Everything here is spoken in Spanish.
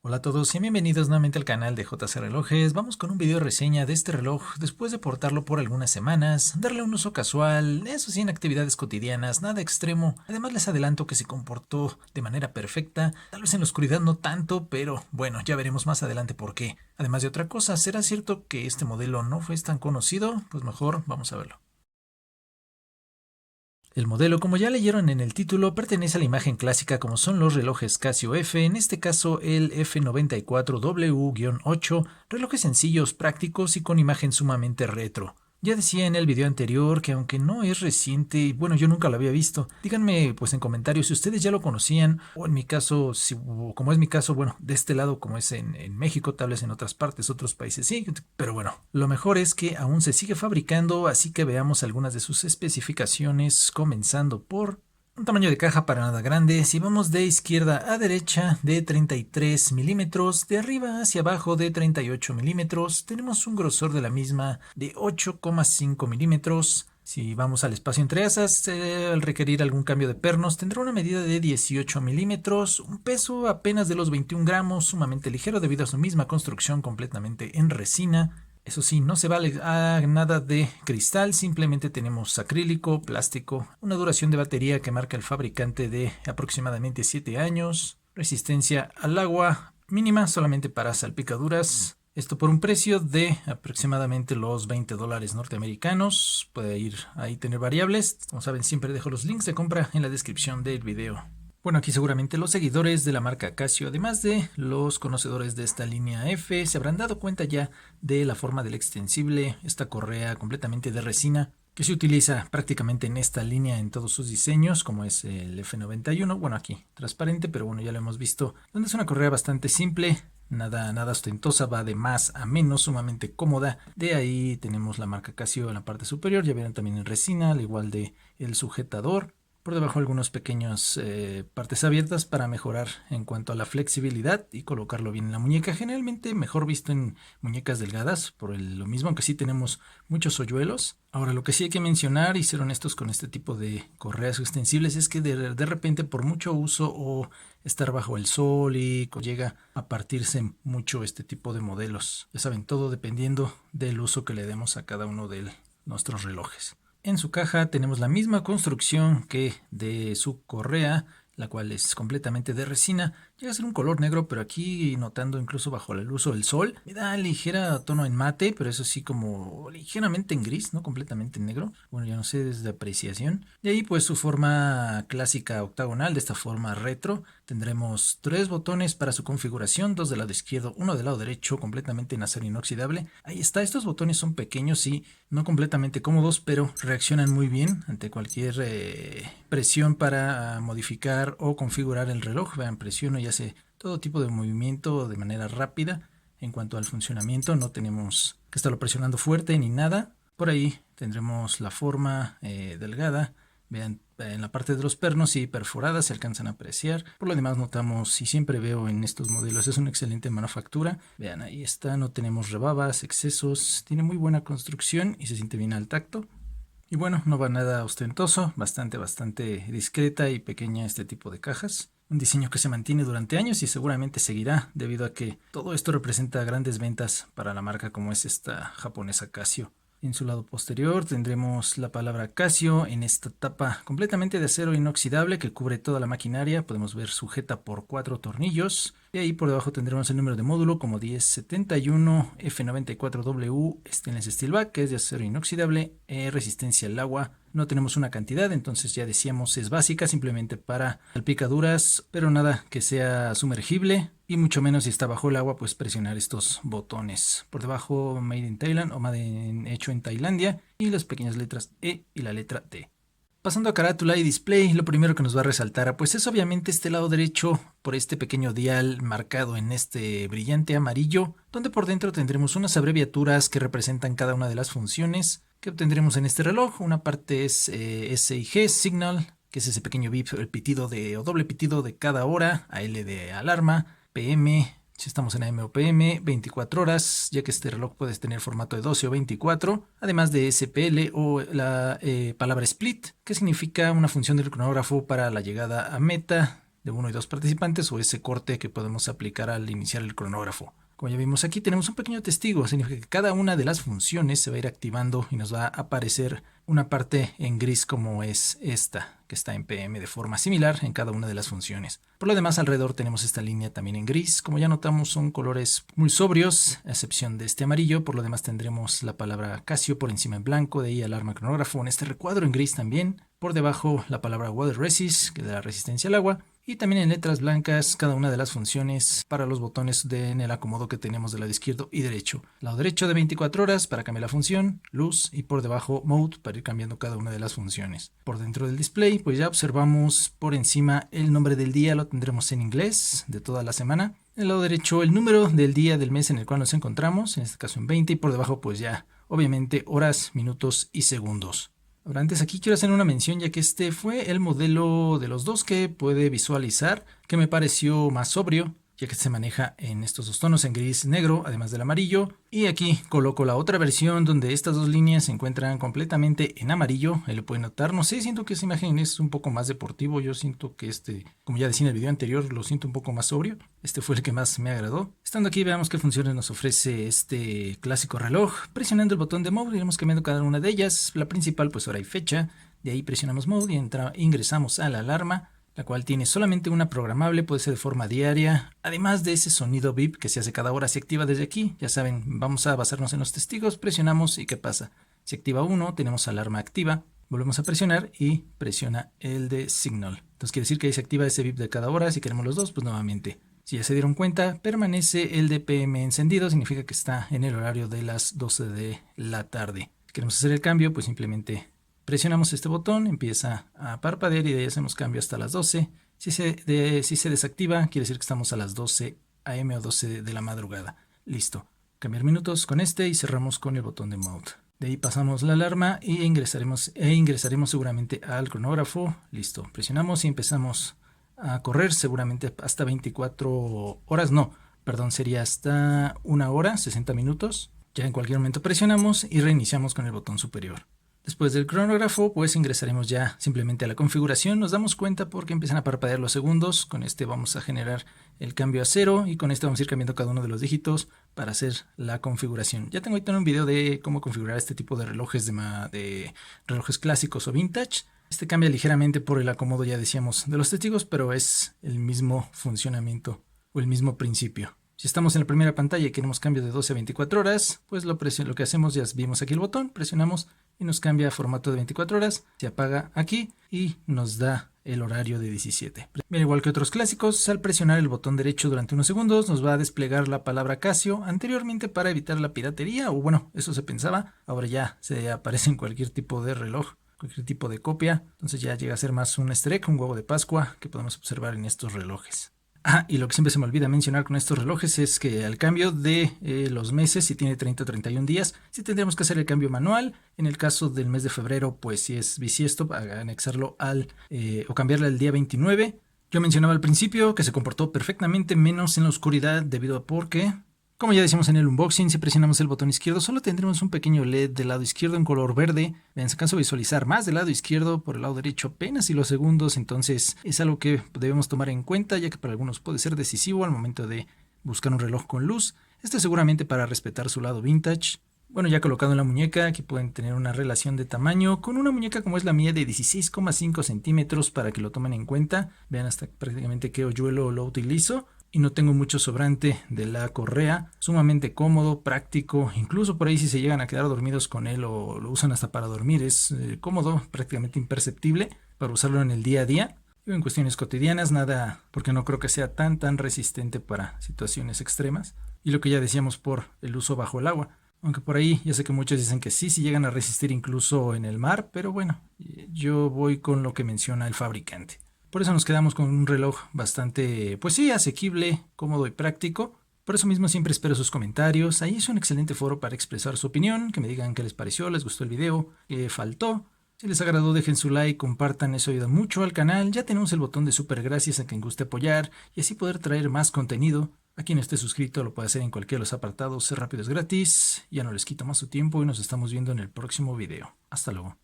Hola a todos y bienvenidos nuevamente al canal de JC Relojes. Vamos con un video reseña de este reloj después de portarlo por algunas semanas, darle un uso casual, eso sí en actividades cotidianas, nada extremo. Además les adelanto que se comportó de manera perfecta, tal vez en la oscuridad no tanto, pero bueno, ya veremos más adelante por qué. Además de otra cosa, ¿será cierto que este modelo no fue tan conocido? Pues mejor vamos a verlo. El modelo, como ya leyeron en el título, pertenece a la imagen clásica como son los relojes Casio F, en este caso el F94W-8, relojes sencillos, prácticos y con imagen sumamente retro. Ya decía en el video anterior que aunque no es reciente, bueno, yo nunca lo había visto, díganme pues en comentarios si ustedes ya lo conocían o en mi caso, si, como es mi caso, bueno, de este lado como es en México, tal vez en otras partes, otros países sí, pero bueno, lo mejor es que aún se sigue fabricando, así que veamos algunas de sus especificaciones, comenzando por un tamaño de caja para nada grande. Si vamos de izquierda a derecha, de 33 milímetros, de arriba hacia abajo de 38 milímetros, tenemos un grosor de la misma de 8,5 milímetros. Si vamos al espacio entre asas, al requerir algún cambio de pernos, tendrá una medida de 18 milímetros, un peso apenas de los 21 gramos, sumamente ligero debido a su misma construcción completamente en resina. Eso sí, no se vale a nada de cristal, simplemente tenemos acrílico, plástico, una duración de batería que marca el fabricante de aproximadamente 7 años, resistencia al agua mínima solamente para salpicaduras. Esto por un precio de aproximadamente los $20 norteamericanos. Puede ir ahí tener variables. Como saben, siempre dejo los links de compra en la descripción del video. Bueno, aquí seguramente los seguidores de la marca Casio, además de los conocedores de esta línea F, se habrán dado cuenta ya de la forma del extensible, esta correa completamente de resina que se utiliza prácticamente en esta línea en todos sus diseños, como es el F91, bueno aquí transparente, pero bueno ya lo hemos visto, donde es una correa bastante simple, nada ostentosa, va de más a menos, sumamente cómoda. De ahí tenemos la marca Casio en la parte superior, ya vieron también en resina, al igual de el sujetador. Por debajo algunos pequeños partes abiertas para mejorar en cuanto a la flexibilidad y colocarlo bien en la muñeca. Generalmente mejor visto en muñecas delgadas, por lo mismo, aunque sí tenemos muchos hoyuelos. Ahora, lo que sí hay que mencionar y ser honestos con este tipo de correas extensibles es que de repente por mucho uso o estar bajo el sol y llega a partirse mucho este tipo de modelos. Ya saben, todo dependiendo del uso que le demos a cada uno de nuestros relojes. En su caja tenemos la misma construcción que de su correa, la cual es completamente de resina. Llega a ser un color negro, pero aquí notando incluso bajo el uso del sol, me da ligera tono en mate, pero eso sí como ligeramente en gris, no completamente en negro. Bueno, ya no sé, desde apreciación. De ahí pues su forma clásica octagonal, de esta forma retro. Tendremos 3 botones para su configuración, 2 del lado izquierdo, 1 del lado derecho, completamente en acero inoxidable. Ahí está, estos botones son pequeños y no completamente cómodos, pero reaccionan muy bien ante cualquier presión para modificar o configurar el reloj. Vean, presiono y hace todo tipo de movimiento de manera rápida. En cuanto al funcionamiento, no tenemos que estarlo presionando fuerte ni nada. Por ahí tendremos la forma delgada. Vean, en la parte de los pernos y perforadas se alcanzan a apreciar. Por lo demás notamos, y siempre veo en estos modelos, es una excelente manufactura. Vean, ahí está, no tenemos rebabas, excesos, tiene muy buena construcción y se siente bien al tacto. Y bueno, no va nada ostentoso, bastante discreta y pequeña este tipo de cajas. Un diseño que se mantiene durante años y seguramente seguirá debido a que todo esto representa grandes ventas para la marca como es esta japonesa Casio. En su lado posterior tendremos la palabra Casio en esta tapa completamente de acero inoxidable que cubre toda la maquinaria. Podemos ver sujeta por 4 tornillos. Y ahí por debajo tendremos el número de módulo como 1071 F94W Stainless Steel Back, que es de acero inoxidable, resistencia al agua. No tenemos una cantidad, entonces ya decíamos es básica, simplemente para salpicaduras, pero nada que sea sumergible. Y mucho menos si está bajo el agua, pues presionar estos botones. Por debajo, Made in Thailand o hecho en Tailandia. Y las pequeñas letras E y la letra D. Pasando a carátula y display, lo primero que nos va a resaltar, pues es obviamente este lado derecho por este pequeño dial marcado en este brillante amarillo, donde por dentro tendremos unas abreviaturas que representan cada una de las funciones que obtendremos en este reloj. Una parte es S y G, Signal, que es ese pequeño bip, el pitido o doble pitido de cada hora, AL de alarma, PM, si estamos en AM o PM, 24 horas, ya que este reloj puede tener formato de 12 o 24, además de SPL o la palabra split, que significa una función del cronógrafo para la llegada a meta, de 1 y 2 participantes o ese corte que podemos aplicar al iniciar el cronógrafo. Como ya vimos aquí, tenemos un pequeño testigo, significa que cada una de las funciones se va a ir activando y nos va a aparecer una parte en gris como es esta, que está en PM de forma similar en cada una de las funciones. Por lo demás, alrededor tenemos esta línea también en gris. Como ya notamos, son colores muy sobrios, a excepción de este amarillo. Por lo demás, tendremos la palabra Casio por encima en blanco, de ahí alarma cronógrafo en este recuadro en gris también. Por debajo, la palabra Water Resist, que da resistencia al agua. Y también en letras blancas cada una de las funciones para los botones en el acomodo que tenemos del lado izquierdo y derecho. Lado derecho de 24 horas para cambiar la función, luz, y por debajo Mode para ir cambiando cada una de las funciones. Por dentro del display pues ya observamos por encima el nombre del día, lo tendremos en inglés de toda la semana. En el lado derecho el número del día del mes en el cual nos encontramos, en este caso en 20, y por debajo pues ya obviamente horas, minutos y segundos. Ahora antes aquí quiero hacer una mención ya que este fue el modelo de los dos que puede visualizar, que me pareció más sobrio, ya que se maneja en estos dos tonos, en gris negro, además del amarillo. Y aquí coloco la otra versión donde estas dos líneas se encuentran completamente en amarillo. Ahí lo pueden notar, no sé, siento que esa imagen es un poco más deportivo. Yo siento que este, como ya decía en el video anterior, lo siento un poco más sobrio. Este fue el que más me agradó. Estando aquí veamos qué funciones nos ofrece este clásico reloj. Presionando el botón de Mode iremos cambiando cada una de ellas. La principal pues hora y fecha. De ahí presionamos Mode y ingresamos a la alarma, la cual tiene solamente una programable, puede ser de forma diaria, además de ese sonido beep que se hace cada hora, se activa desde aquí. Ya saben, vamos a basarnos en los testigos, presionamos y ¿qué pasa? Se activa uno, tenemos alarma activa, volvemos a presionar y presiona el de signal. Entonces quiere decir que ahí se activa ese beep de cada hora. Si queremos los dos, pues nuevamente. Si ya se dieron cuenta, permanece el de PM encendido, significa que está en el horario de las 12 de la tarde. Si queremos hacer el cambio, pues simplemente presionamos este botón, empieza a parpadear y de ahí hacemos cambio hasta las 12. Si se desactiva, quiere decir que estamos a las 12 AM o 12 de la madrugada. Listo. Cambiar minutos con este y cerramos con el botón de Mode. De ahí pasamos la alarma y ingresaremos seguramente al cronógrafo. Listo. Presionamos y empezamos a correr seguramente hasta 24 horas. No, perdón, sería hasta 1 hora, 60 minutos. Ya en cualquier momento presionamos y reiniciamos con el botón superior. Después del cronógrafo, pues ingresaremos ya simplemente a la configuración. Nos damos cuenta porque empiezan a parpadear los segundos. Con este vamos a generar el cambio a 0 y con este vamos a ir cambiando cada uno de los dígitos para hacer la configuración. Ya tengo ahorita un video de cómo configurar este tipo de relojes de relojes clásicos o vintage. Este cambia ligeramente por el acomodo, ya decíamos, de los testigos, pero es el mismo funcionamiento o el mismo principio. Si estamos en la primera pantalla y queremos cambio de 12 a 24 horas, pues lo que hacemos, ya vimos aquí el botón, presionamos y nos cambia a formato de 24 horas, se apaga aquí y nos da el horario de 17. Bien, igual que otros clásicos, al presionar el botón derecho durante unos segundos nos va a desplegar la palabra Casio, anteriormente para evitar la piratería, o bueno, eso se pensaba, ahora ya se aparece en cualquier tipo de reloj, cualquier tipo de copia, entonces ya llega a ser más un easter egg, un huevo de Pascua que podemos observar en estos relojes. Y lo que siempre se me olvida mencionar con estos relojes es que al cambio de los meses, si tiene 30 o 31 días, sí tendremos que hacer el cambio manual. En el caso del mes de febrero, pues si es bisiesto, anexarlo o cambiarle al día 29. Yo mencionaba al principio que se comportó perfectamente menos en la oscuridad debido a porque, como ya decíamos en el unboxing, si presionamos el botón izquierdo solo tendremos un pequeño LED del lado izquierdo en color verde. Vean, se alcanza a visualizar más del lado izquierdo, por el lado derecho apenas y los segundos, entonces es algo que debemos tomar en cuenta ya que para algunos puede ser decisivo al momento de buscar un reloj con luz. Esto es seguramente para respetar su lado vintage. Bueno, ya colocado en la muñeca, aquí pueden tener una relación de tamaño con una muñeca como es la mía de 16,5 centímetros para que lo tomen en cuenta. Vean hasta prácticamente qué hoyuelo lo utilizo. Y no tengo mucho sobrante de la correa, sumamente cómodo, práctico, incluso por ahí si se llegan a quedar dormidos con él o lo usan hasta para dormir, es cómodo, prácticamente imperceptible para usarlo en el día a día. Y en cuestiones cotidianas nada, porque no creo que sea tan resistente para situaciones extremas. Y lo que ya decíamos por el uso bajo el agua, aunque por ahí ya sé que muchos dicen que sí llegan a resistir incluso en el mar, pero bueno, yo voy con lo que menciona el fabricante. Por eso nos quedamos con un reloj bastante, pues sí, asequible, cómodo y práctico. Por eso mismo siempre espero sus comentarios. Ahí es un excelente foro para expresar su opinión, que me digan qué les pareció, les gustó el video, qué faltó. Si les agradó, dejen su like, compartan, eso ayuda mucho al canal. Ya tenemos el botón de super gracias a quien guste apoyar y así poder traer más contenido. A quien esté suscrito lo puede hacer en cualquiera de los apartados, es rápido, es gratis. Ya no les quito más su tiempo y nos estamos viendo en el próximo video. Hasta luego.